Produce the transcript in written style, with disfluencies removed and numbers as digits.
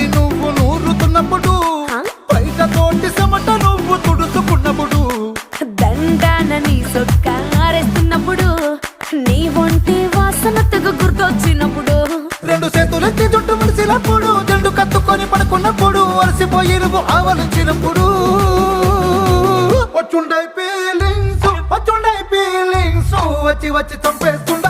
నువ్వు నూరుతున్నప్పుడు బయట తోటి చెమట నువ్వు తుడుచుకున్నప్పుడు దండాన నీ సొక్కారేస్తున్నప్పుడు నీ ఒంటి వాసన తెగ గుర్తొచ్చినప్పుడు రెండు చేతులెత్తి చుట్టు మలిసినప్పుడు జండు కత్తుకొని పడుకున్నప్పుడు అలసిపోయి నువ్వు ఆవలించినప్పుడు వచ్చుండై ఫీలింగ్స్ వచ్చి వచ్చి చంపేస్తుండ